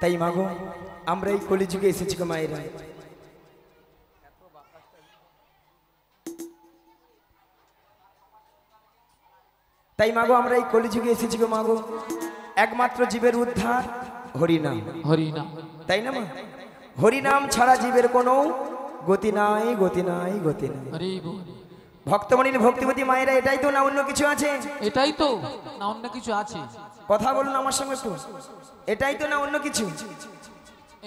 তাই মাগো আমরা এই কলিযুগে এসেছি গো মায়েরা। তাই মাগো আমরা এই কলিযুগে এসেছি গো মাগো, একমাত্র জীবের উদ্ধার হরিনাম। হরিনাম, তাই না মা? হরিনাম ছাড়া জীবের কোনো গতি নাই, গতি নাই, গতি নাই। হরি বল। ভক্তমণির ভক্তিবতী মায়েরা, এটাই তো না অন্য কিছু আছে? এটাই তো না অন্য কিছু আছে? কথা বলুন আমার সঙ্গে একটু। এটাই তো না অন্য কিছু?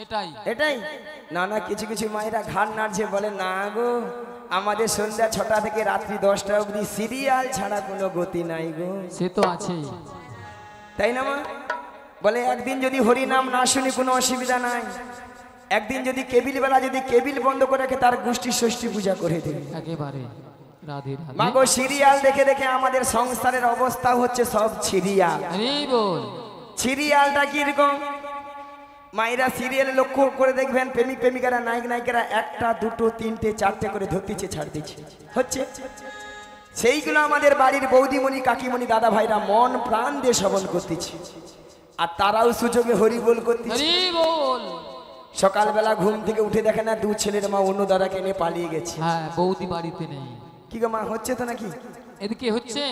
এটাই এটাই না। না কিছু কিছু মায়েরা ঘাড় নাড়ছে, বলে না গো আমাদের সন্ধ্যা 6টা থেকে রাত্রি 10টা অবধি সিরিয়াল ছাড়া কোনো গতি নাই গো। সে তো আছেই, তাই না মা? বলে একদিন যদি হরিনাম না শুনি কোনো অসুবিধা নাই, একদিন যদি কেবিল বেলা যদি কেবিল বন্ধ করে রাখে তার গোষ্ঠী ষষ্ঠী পূজা করে দেবে একেবারে। রাধে রাধে। মা গো সিরিয়াল দেখে দেখে আমাদের সংসারের অবস্থা হচ্ছে সব সিরিয়াল। হরি বল। সিরিয়ালটা কিরকম মায়েরা? সিরিয়ালে লক্ষ্য করে দেখবেন প্রেমিক প্রেমিকারা, নায়ক নায়িকারা 1টা 2টো 3টে 4টে করে ধরতেছে, ছাড় দিচ্ছে, হচ্ছে সেইগুলো আমাদের বাড়ির বৌদিমণি কাকিমণি দাদা ভাইরা মন প্রাণ দিয়ে শ্রবণ করতেছে, আর তারাও সুযোগে হরি বল করতেছে। হরি বল। সকালবেলা ঘুম থেকে উঠে দেখে না 2 ছেলের মা অন্য দাদাকে নিয়ে পালিয়ে গেছে। হ্যাঁ, বৌদি বাড়িতে নেই। কি গো মা, হচ্ছে তো নাকি? এদিকে হচ্ছে।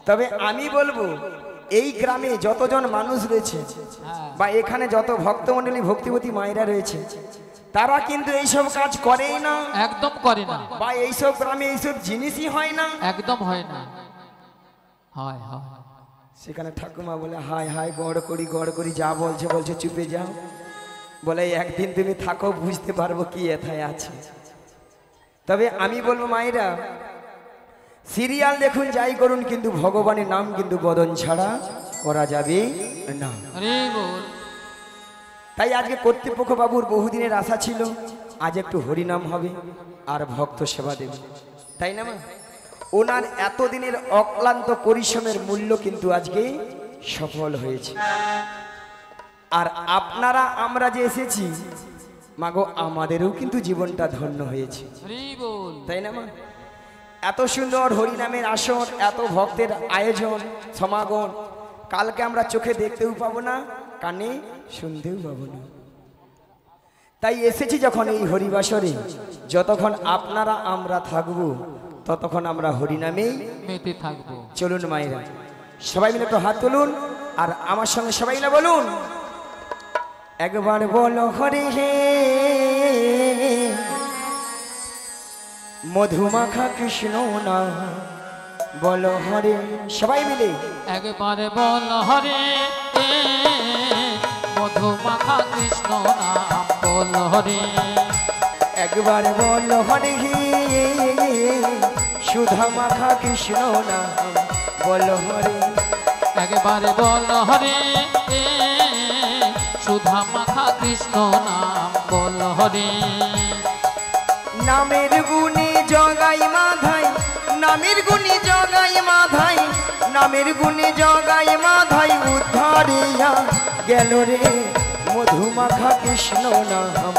তবে আমি বলবো এই গ্রামে যতজন মানুষ রয়েছে বা এখানে যত ভক্তমণ্ডলী ভক্তিবতী মায়েরা রয়েছে, তারা কিন্তু এইসব কাজ করেই না, একদম করে না। বা এইসব গ্রামে এইসব জিনিসই হয় না, একদম হয় না। হয় হয়। সেখানে ঠাকুমা বলে হাই হাই গড় করি যা বলছে বলছে চুপে যাও, বলে একদিন তুমি থাকো বুঝতে পারবো কি এথায় আছে। তবে আমি বলবো মায়েরা, সিরিয়াল দেখুন যাই করুন, কিন্তু ভগবানের নাম কিন্তু বদন ছাড়া করা যাবে না। হরি বল। তাই আজকে কর্তৃপক্ষ বাবুর বহুদিনের আশা ছিল আজ একটু হরিনাম হবে আর ভক্ত সেবা দেবে, তাই না মা? ওনার এতদিনের অক্লান্ত পরিশ্রমের মূল্য কিন্তু আজকে সফল হয়েছে। আর আপনারা আমরা যে এসেছি মাগো, আমাদেরও কিন্তু জীবনটা ধন্য হয়েছে, হরি বল। তাই না মা? এত সুন্দর হরিনামের আসর, এত ভক্তের আয়োজন সমাগম, কালকে আমরা চোখে দেখতেও পাবো না, কানে শুনতেও পাবো না। তাই এসেছি যখন এই হরিবাসরে, যতক্ষণ আপনারা আমরা থাকবো ততক্ষণ আমরা হরিনামেই মেতে থাকবো। চলুন মায়েরা, সবাই মিলে একটু হাত তুলুন আর আমার সঙ্গে সবাই মিলে বলুন, একবার বলো হরি হে মধুমাখা কৃষ্ণ না, বলো হরে। সবাই মিলে একবারে বল হরে, মধুমাখা কৃষ্ণ নাম বল হরে। একবার বলো হরে হে সুধা মাখা কৃষ্ণ না, বলো হরে। একবারে বল হরে, সুধা মাখা কৃষ্ণ নাম বল হরে। নামের গুণে জগাই মাধাই, নামের গুণে জগাই মাধাই, নামের গুণে জগাই মাধাই, উদ্ধারিয়া গেল রে মধুমাখা কৃষ্ণ নাম,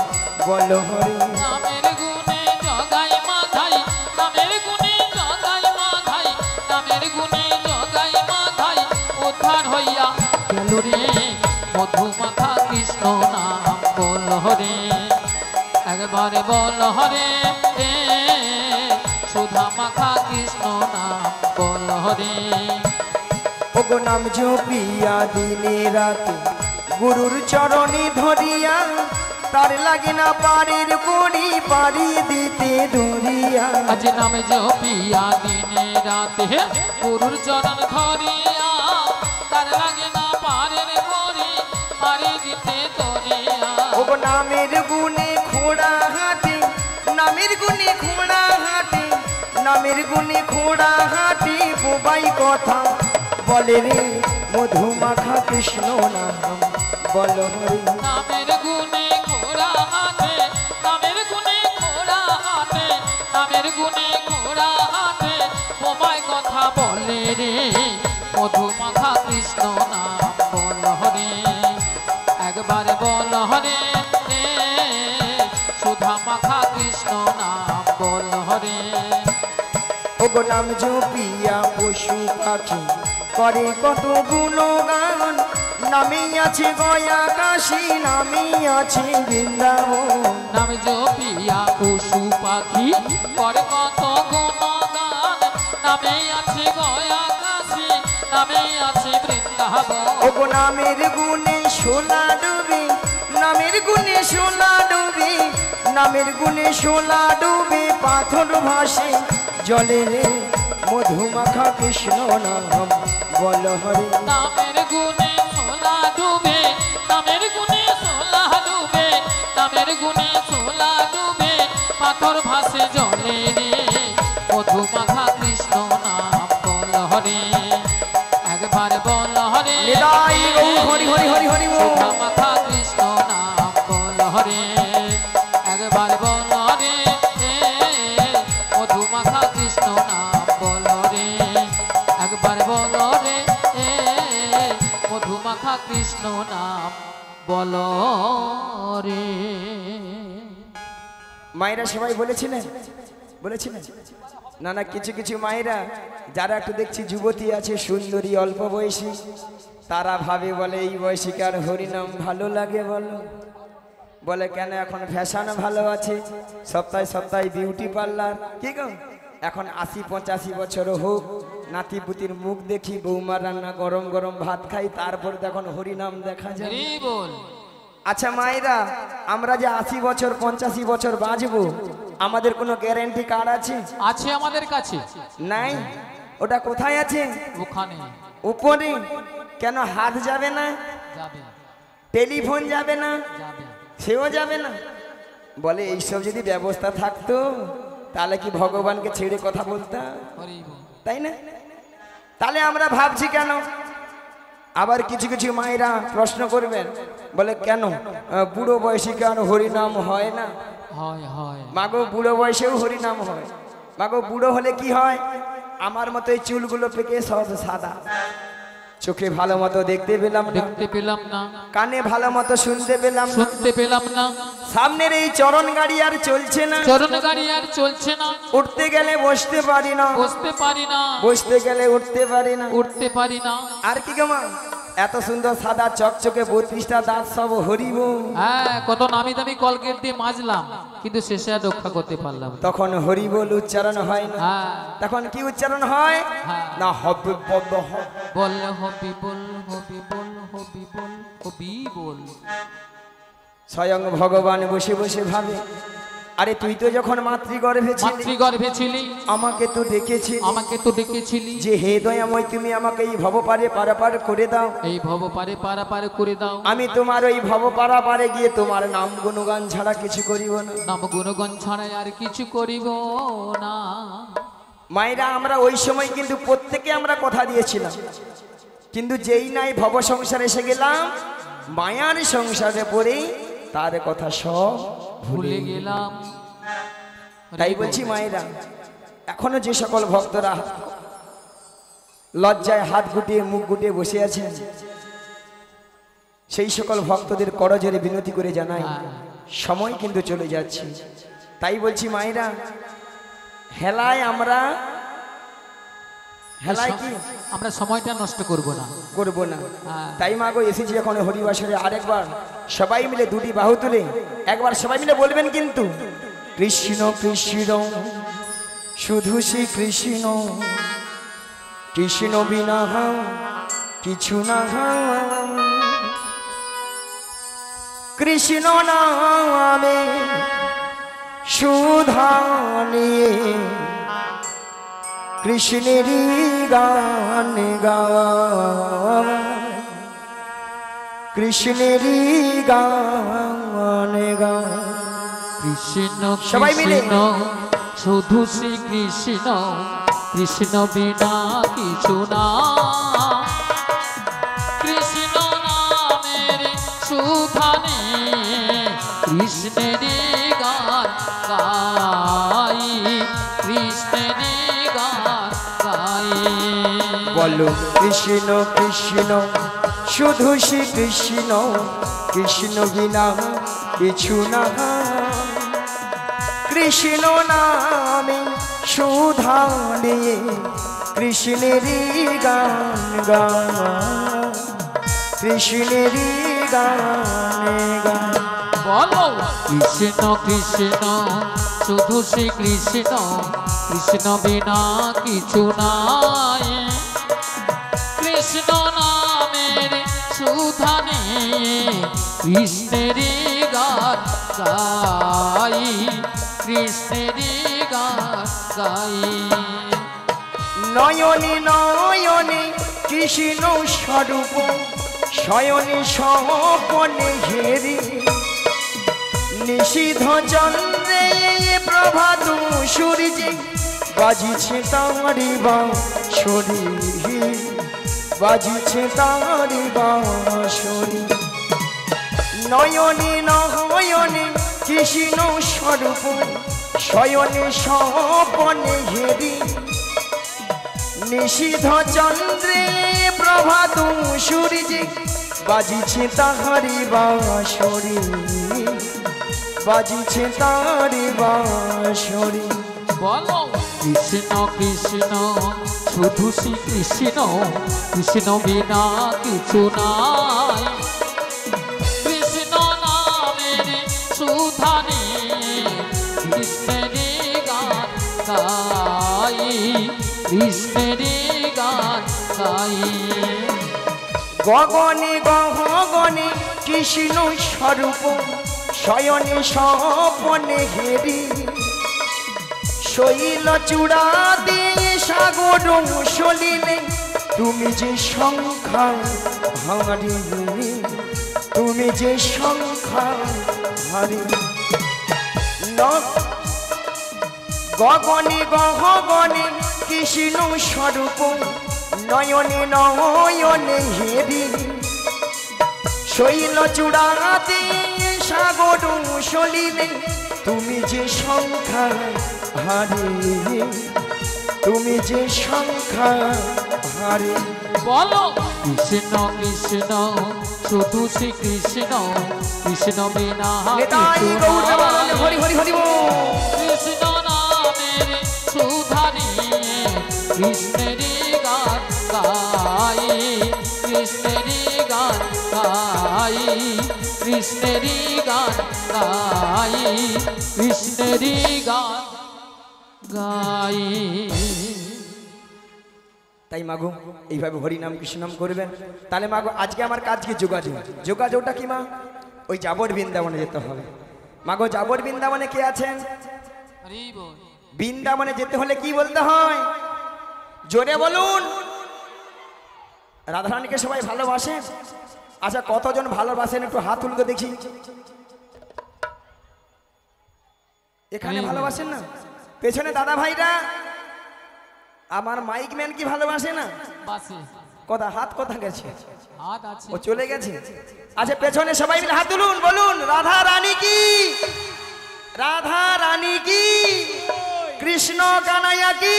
বলো হরে। নামের গুণে জগাই মাধাই, নামের গুণে জগাই মাধাই, নামের গুণে জগাই মাধাই, উদ্ধার হইয়া গেল রে মধুমাখা কৃষ্ণ নাম বল হরে। একবারে বল হরে, সুধা মাখা কৃষ্ণ নাম বল হরে। ওগো নাম জপিয়া দিনে রাতে গুরুর চরণে ধরিয়া, তার লাগে না পারের করি পারি দিতে ধরিয়া। আজ নামে জপিয়া দিনে রাতে গুরুর চরণ ধরিয়া, তার লাগে না পারের করি পারি দিতে ধরিয়া। ওগো নামের গুণে খোড়া হাটে, নামের গুণে খোড়া হাটে, নামের গুণে খোড়া হাটে, বোবাই কথা বলে রে মধুমাখা কৃষ্ণ নাম, বলো হরে। নামের গুণে ঘোড়া হাটে, নামের গুণে ঘোড়া হাটে, নামের গুণে ঘোড়া হাটে, বোবাই কথা বলে রে মধুমাখা কৃষ্ণ নাম বল হরে। একবারে বল হরে, সুধা মাখা কৃষ্ণ নাম বল হরে। ওগো নাম জপিয়া পশু পাখি করে কত গুণগান, নামে আছে গয়া কাশী, নামে আছে বৃন্দাবন। নাম জপিয়া পশু পাখি করে কত গুণগান, নামে আছে গয়া কাশী, নামে আছে বৃন্দাবন। ওগো নামের গুণে সোনা ডুবে, নামের গুণে সোনা ডুবে, নামের গুণে সোনা ডুবে, পাথর ভাসে জলে রে, মধুমাখা কৃষ্ণ নাম বল হরে। নামের গুণে সোলা ডুবে, নামের গুণে সোলা ডুবে, নামের গুণে সোলা ডুবে, পাথর ভাসে জলে রে, মধুমাখা কৃষ্ণ নাম বল হরে। একবার বল হরে, নিতাই গৌর হরি হরি হরি হরি বল। সুধা মাখা কৃষ্ণ নাম বল হরে। একবার বল হরে, মধুমাখা কৃষ্ণ নাম বল রে। একবার বল রে, মধুমাখা কৃষ্ণ নাম বল রে। মায়েরা সবাই বলেছিলেন, বলেছিলেন না না, কিছু কিছু মায়েরা যারা একটু দেখছি যুবতী আছে, সুন্দরী, অল্প বয়সী, তারা ভাবে বলে এই বয়সীকার হরিনাম ভালো লাগে। বলো বলে কেন, এখন ফ্যাশন ভালো আছে, সপ্তাহে সপ্তাহে বিউটি পার্লার, কি গো এখন 80-85 বছর হোক, নাতি পুতির মুখ দেখি, বৌমার রান্না গরম গরম ভাত খাই, তারপরে তখন হরিনাম দেখা যায়। বল আচ্ছা মায়েরা, আমরা যে 80 বছর 85 বছর বাঁচবো, আমাদের কোনো গ্যারান্টি কার্ড আছে? আছে আমাদের কাছে? নাই। ওটা কোথায় আছে? ওখানে উপরে। কেন হাত যাবে না? যাবে। টেলিফোন যাবে না? যাবে। সেও যাবে না? বলে এইসব যদি ব্যবস্থা থাকতো তাহলে কি ভগবানকে ছেড়ে কথা বলতাম? হরি বল। তাই না? তাহলে আমরা ভাবছি কেন? আবার কিছু কিছু মায়েরা প্রশ্ন করবেন, বলে কেন বুড়ো বয়সী কেন হরিনাম হয় না? হয় হয়। মাগো বুড়ো বয়সেও হরিনাম হয়। মাগো বুড়ো হলে কি হয়? আমার মতো এই চুলগুলো পেকে সব সাদা, চোখে ভালো মতো দেখতে পেলাম না, দেখতে পেলাম না, কানে ভালো মতো শুনতে পেলাম না, শুনতে পেলাম না, সামনের এই চরণ গাড়ি আর চলছে না, চরণ গাড়ি আর চলছে না, উঠতে গেলে বসতে পারি না, বসতে পারি না, বসতে গেলে উঠতে পারি না, উঠতে পারি না। আর কি গো মা, এত সুন্দর সাদা চকচকে 32টা দাঁত সব হরিব। হ্যাঁ, কত নামি দামি কলগেট দিয়ে মাজলাম, কিন্তু শেষে আর রক্ষা করতে পারলাম না। তখন হরি বল উচ্চারণ হয় না। হ্যাঁ, তখন কি উচ্চারণ হয়? হ্যাঁ। না হবে বল হবি বল, হবি বল, হবি বল, হবি বল। স্বয়ং ভগবান বসে বসে ভাবে, আরে তুই তো যখন মাতৃগর্ভে ছিলি, মাতৃগর্ভে ছিলি, আমাকে তো ডেকেছিলি, আমাকে তো ডেকেছিলি, যে হে দয়াময় তুমি আমাকে এই ভব পারে পারাপার করে দাও। এই ভব পারে পারাপার করে দাও। আমি তোমার ওই ভব পারাপারে গিয়ে তোমার নাম গুণগান ছাড়া কিছু করিব না। নাম গুণগণ ছাড়াই আর কিছু করিব না। মায়েরা, আমরা ওই সময় কিন্তু প্রত্যেকে আমরা কথা দিয়েছিলাম, কিন্তু যেই নাই ভব সংসারে এসে গেলাম, মায়ার সংসারে পড়ে তার কথা সব ভুলে গেলাম। তাই বলছি মায়েরা, এখনো যে সকল ভক্তরা লজ্জায় হাত গুটিয়ে মুখ গুটিয়ে বসে আছেন, সেই সকল ভক্তদের করজোরে বিনতি করে জানাই, সময় কিন্তু চলে যাচ্ছে। তাই বলছি মায়েরা, হেলায় আমরা হেলায় কি আমরা সময়টা নষ্ট করব না, করব না। হ্যাঁ। তাই মাগো এসেছি এখন হরিবাসরে, আরেকবার সবাই মিলে দুটি বাহু তুলে একবার সবাই মিলে বলবেন কিন্তু, কৃষ্ণ কৃষ্ণ শুধু শ্রী কৃষ্ণ, কৃষ্ণ বিনা কিছু না, কৃষ্ণ নামে সুধা নিয়ে কৃষ্ণেরই গান গান, কৃষ্ণেরই গান গান। কৃষ্ণ সবাই মিলে। কৃষ্ণ শুধু শ্রী কৃষ্ণ, কৃষ্ণ বিনা কিছু না, কৃষ্ণ নামের সুধানে কৃষ্ণেরই গান গাই, কৃষ্ণেরই গান গাই। বলো কৃষ্ণ কৃষ্ণ শুধু শ্রী কৃষ্ণ, কৃষ্ণ বিনা কিছু না, কৃষ্ণ নামে সুধা নিয়ে কৃষ্ণেরই গান গান, কৃষ্ণেরই গানে গান। বলো কৃষ্ণ কৃষ্ণ শুধু শ্রী কৃষ্ণ, কৃষ্ণ বিনা কিছু নাই। কৃষ্ণ নামের সুধানে কৃষ্ণেরই গান গাই, কৃষ্ণেরই গান গাই। নয়নে নয়নে কৃষ্ণ স্বরূপ, শয়নে স্বপনে হেরি, নিষিদ্ধ চন্দ্রে প্রভাত সূর্যে বাজিছে তাঁরি বাঁশরি, বাজিছে তাঁরি বাঁশরি। নয়নে নয়নে কৃষ্ণ স্বরূপ, শয়নে স্বপনে হেরি, নিষিদ্ধ চন্দ্রে প্রভাত সূর্যে বাজিছে তাহারি বাঁশরি, বাজিছে তাঁরি বাঁশরি। বলো কৃষ্ণ কৃষ্ণ শুধু শ্রী কৃষ্ণ, কৃষ্ণ বিনা কিছু নাই। কৃষ্ণ নামের সুধানে কৃষ্ণেরই গান গাই, কৃষ্ণেরই গান গাই। গগনে গহগনে কৃষ্ণ স্বরূপ, শয়নে স্বপনে হেরি, শৈল চূড়া দিয়ে সাগর সলিলে তুমি যে সংখ্যা হারি, তুমি যে সংখ্যা হারি। গগনে গহগনে কৃষ্ণ স্বরূপ, নয়নে নয়নে হেরি, শৈল চূড়াতে সাগর সলিলে তুমি যে সংখ্যা হারি, তুমি যে সংখ্যা হারি। বলো কৃষ্ণ কৃষ্ণ শুধু শ্রী কৃষ্ণ, কৃষ্ণ বিনা নেতাই গৌর দেবানন্দ হরি হরি হরি বল। কৃষ্ণ নামের সুধানে কৃষ্ণেরই গান গাই, কৃষ্ণেরই গান গাই, কৃষ্ণেরই গান গাই, কৃষ্ণেরই গান গাই। তাই মাগো এইভাবে হরিনাম কৃষ্ণনাম করবেন। তাহলে মাগো আজকে আমার কাজ কি? যোগাযোগ। যোগাযোগটা কি মা? ওই যাবর বৃন্দাবনে যেতে হবে। মাগো যাবর বৃন্দাবনে কে আছেন? হরি বল। বৃন্দাবনে যেতে হলে কি বলতে হয়? জোরে বলুন। রাধারানীকে সবাই ভালোবাসেন? আচ্ছা কতজন ভালোবাসেন একটু হাত তুলতে দেখি। এখানে ভালোবাসেন না? পেছনে দাদা ভাইরা, আমার মাইক ম্যান কি ভালোবাসে না? বাসে কথা হাত কোথা গেছে? হাত আছে। ও চলে গেছে। আচ্ছা পেছনে সবাই মিলে হাত তুলুন, বলুন রাধা রানী কি, রাধা রানী কি, কৃষ্ণ কানাইয়া কি।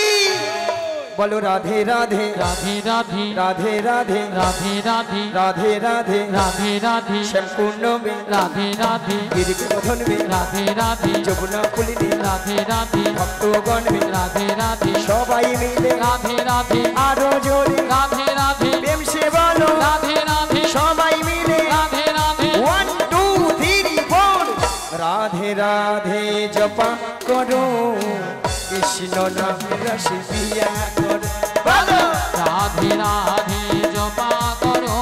বলো রাধে রাধে রাধে রাধে রাধে রাধে রাধে রাধে রাধে রাধে রাধে রাধে সম্পূর্ণ মে রাধে রাধে গিরিক মধন মে রাধে রাধে যমুনা পুলিনে রাধে রাধে ভক্তগণ মে রাধে রাধে সবাই মিলে রাধে রাধে আরো জোরে রাধে রাধে প্রেম সে বলো রাধে রাধে সবাই মিলে রাধে রাধে 1 2 3 4 রাধে রাধে জপা করো কৃষ্ণ নাম রস পিয়া করো। বলো রাধে রাধে জপা করো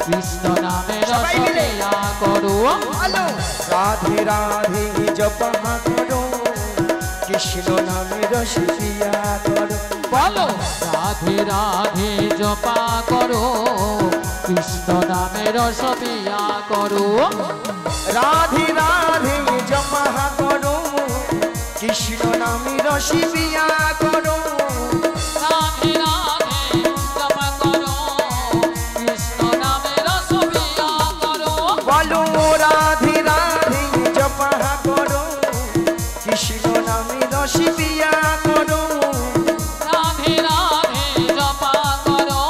কৃষ্ণ নামে সবাই মিলে। রসপিয়া করো। বলো রাধে রাধে জপা করো কৃষ্ণ নাম রস পিয়া করো। বলো রাধে রাধে জপা করো কৃষ্ণ নামে রসপিয়া করো। রাধে রাধে জপা করো কৃষ্ণ নাম রস পিয়া করো। রাধে রাধে জপা করো কৃষ্ণ নামে রসপিয়া করো। বলো রাধে রাধে জপা করো কৃষ্ণ নাম রস পিয়া করো। রাধে রাধে জপা করো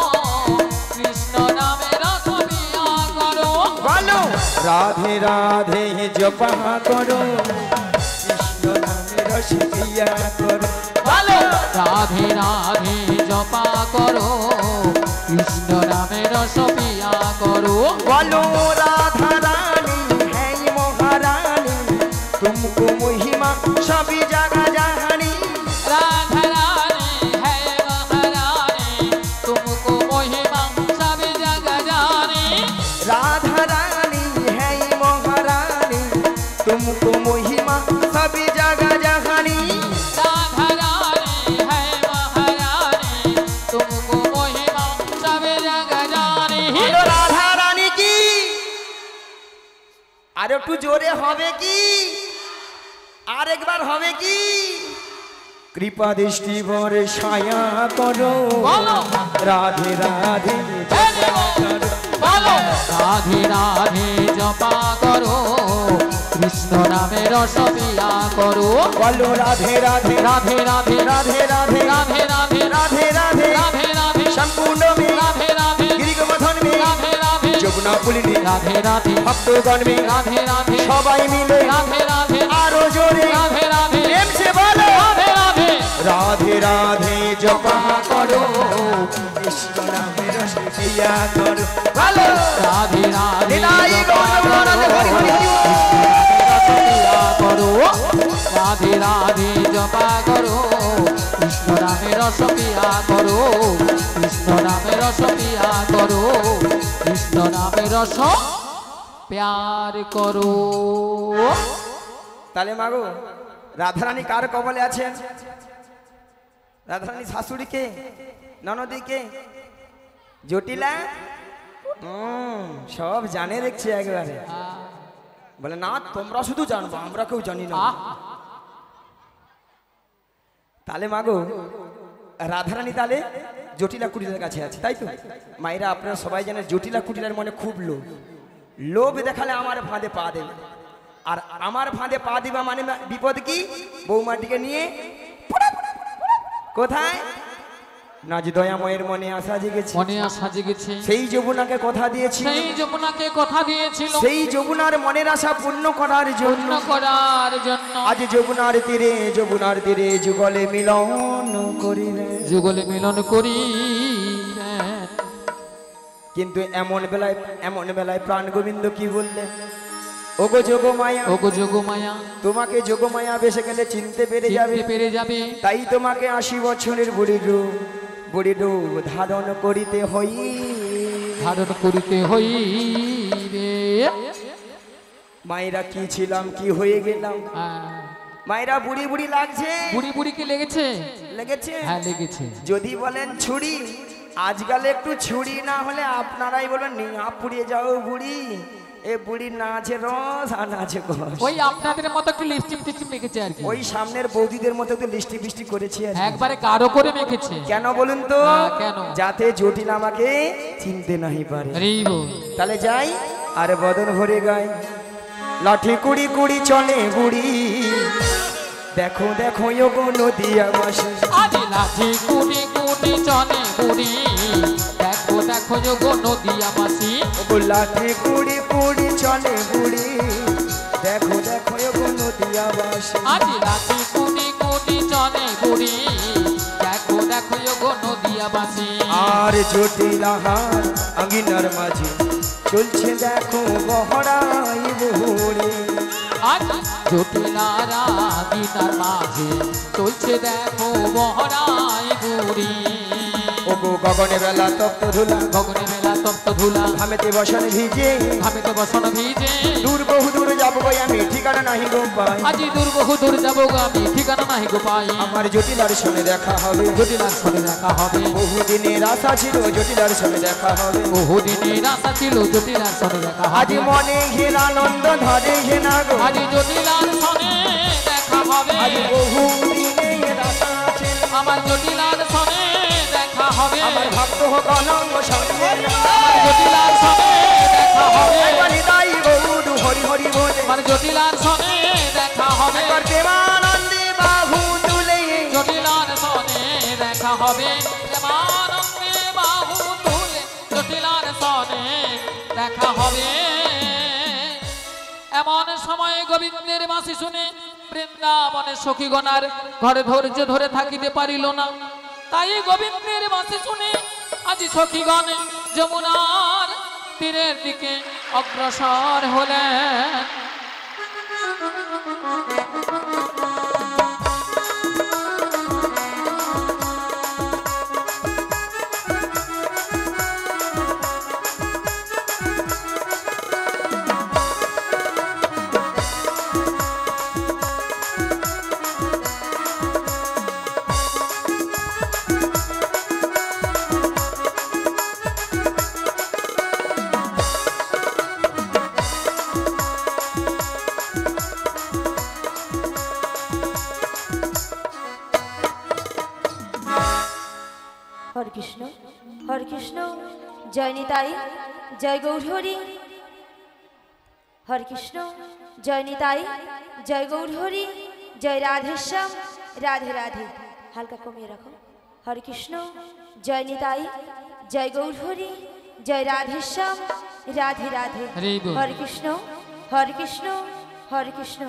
কৃষ্ণ নামে রসপিয়া করো। বলো রাধে রাধে জপা করো কৃষ্ণ নাম রস পিয়া করো। বলো রাধে রাধে জপা করো কৃষ্ণ নামে রস পিয়া করো বলো রাধা রানী হ্যাঁ মহারানী তুমকো মহিমা সবই জাগা জাহানি राधा रानी है महारानी तुमको महिमा सब जग जानी राधा रानी है महारानी तुमको महिमा सभी जगह जहानी राधा रानी है महारानी तुमको महिमा सब जग जानी बोलो राधा रानी की আর একটু জোরে হবে কি আর একবার হবে কি কৃপা দৃষ্টি ভরে ছায়া করো বলো। রাধে রাধে बोलो राधे राधे जपा करो कृष्ण नामे रस पिया करो বলো রাধে রাধে राधे राधे রাধে রাধে राधे राधे রাধে রাধে राधे राधे সম্পূর্ণ মে राधे राधे গিরিগোবর্ধন মে राधे राधे যমুনা পুলিনে राधे राधे ভক্তগণ মে राधे राधे সবাই মিলে राधे राधे আরো জোরে राधे राधे প্রেম সে বলো राधे राधे রাধে রাধে জপা করো কৃষ্ণ নামে রস পিয়া করো ভালো राधे राधे নিতাই গৌর রাধে হরি হরি करो राधे राधे जपा करो कृष्ण नामे रस पिया करो कृष्ण नामे रस पिया करो कृष्ण नामे रस प्यार करो তাহলে মাগো রাধারানী কার কবলে আছেন রাধারানী শাশুড়িকে ননদীকে জটিলা সব জানে দেখছি একবারে বলে না তোমরা শুধু জানবো আমরা কেউ জানি না তাহলে মাগো রাধারানী তাহলে জটিলা কুটিলার কাছে আছে তাই তো মায়েরা আপনারা সবাই জানেন জটিলা কুটিলার মনে খুব লোভ লোভ দেখালে আমার ফাঁদে পা দেবে আর আমার ফাঁদে পা দিবা মানে বিপদ কি বৌমাটিকে নিয়ে কোথায় নাজ দয়াময়ের মনে আশা জেগেছে মনে আশা জেগেছে সেই যমুনাকে কথা দিয়েছি সেই যমুনাকে কথা দিয়েছিল সেই যমুনার মনের আশা পূর্ণ করার জন্য পূর্ণ করার জন্য আজ যমুনার তীরে যুগলে মিলন করিলে যুগলে মিলন করি কিন্তু এমন বেলায় প্রাণ গোবিন্দ কি বললেন ওগো যোগমায়া ওগো যোগমায়া তোমাকে যোগমায়া বেসে গেলে চিনতে পেরে যাবে চিনতে পেরে যাবে তাই তোমাকে 80 বছরের বুড়ি রূপ ধারণ করিতে হই ধারণ করিতে হইবে মায়েরা কি ছিলাম কি হয়ে গেলাম মায়েরা বুড়ি বুড়ি লাগছে বুড়ি বুড়ি কি লেগেছে লেগেছে হ্যাঁ লেগেছে যদি বলেন ছুরি আজকাল একটু ছুরি না হলে আপনারাই বলবেন নিয়া পুড়িয়ে যাও বুড়ি এ বুড়ি না আছে রস আর না আছে কষ ওই আপনাদের মতো একটু লিপস্টিক টিপস্টিক মেখেছে আর কি ওই সামনের বৌদিদের মতো একটু লিস্টি বিষ্টি করেছি আর কি। একবারে গাঢ় করে মেখেছে কেন বলুন তো কেন? যাতে জটিল আমাকে চিনতে নাই পারে রিবো তাহলে যাই আর বদন ভরে গায় লাঠি কুড়ি কুড়ি চলে বুড়ি দেখো দেখো গো নদিয়া বাসি আদি লাঠি কুড়ি কুড়ি চলে বুড়ি দেখো দেখো যোগো নদিয়া মাসি ও লাঠি কুড়ি কুড়ি চলে বুড়ি দেখো দেখো গো নদিয়া বাসি আদি লাঠি কুড়ি কুড়ি চলে বুড়ি দেখো দেখো যোগো নদিয়া মাসি আর জটিলাহার আঙ্গিনার মাঝে চলছে দেখো বহরাই বুড়ি আজ জটিলারা গীতার মাঝে চলছে দেখো বহরাই বুড়ি ও গো গগনে বেলা তপ্ত ধুলা গগনে মেলা তপ্ত ধুলা ঘামেতে বসন ভিজে ভাবেতে বসন ভিজে দূর বহু দূর যাবো গো আমি ঠিকানা নাহি গো পাই আজি দূর বহু দূর যাবো গো আমি ঠিকানা নাহি গো পাই আমার জটিলার সঙ্গে দেখা হবে জটিলার সঙ্গে দেখা হবে বহুদিনের আশা ছিল জটিলার সঙ্গে দেখা হবে বহুদিনের আশা ছিল জটিলার সঙ্গে দেখা আজ হবে মনে ঘের আনন্দ ধরে ঘেনা গো আজি জটিলার সঙ্গে দেখা হবে আজ বহুদিনের আশা ছিল আমার জটিলার সঙ্গে দেখা হবে আমার ভক্ত হোক অনঙ্গ সঙ্গে আমার জটিলার সঙ্গে দেখা হবে একবার হৃদয় গৌর হরি হরি বলে আমার জটিলার সঙ্গে দেখা হবে একবার প্রেমানন্দে বাহু তুলে জটিলার সনে দেখা হবে প্রেমানন্দে বাহু তুলে জটিলার সনে দেখা হবে এমন সময় গোবিন্দের বাঁশি শুনে বৃন্দাবনের সখীগণার ঘরে ধৈর্য ধরে থাকিতে পারিল না তাই গোবিন্দের বাঁশি শুনে আজ সখীগণ যমুনার তীরের দিকে অগ্রসর হলেন। হরে কৃষ্ণ, হরে কৃষ্ণ, জয় নিতাই, জয় গৌরহরি। হরে কৃষ্ণ, জয় নিতাই, জয় গৌরহরি, জয় রাধেশ্যাম, রাধে রাধে। হালকা কমিয়ে রাখো। হরে কৃষ্ণ, জয় নিতাই, জয় গৌরহরি, জয় রাধেশ্যাম, রাধে রাধে। হরি বল। হরে কৃষ্ণ, হরে কৃষ্ণ, হরে কৃষ্ণ।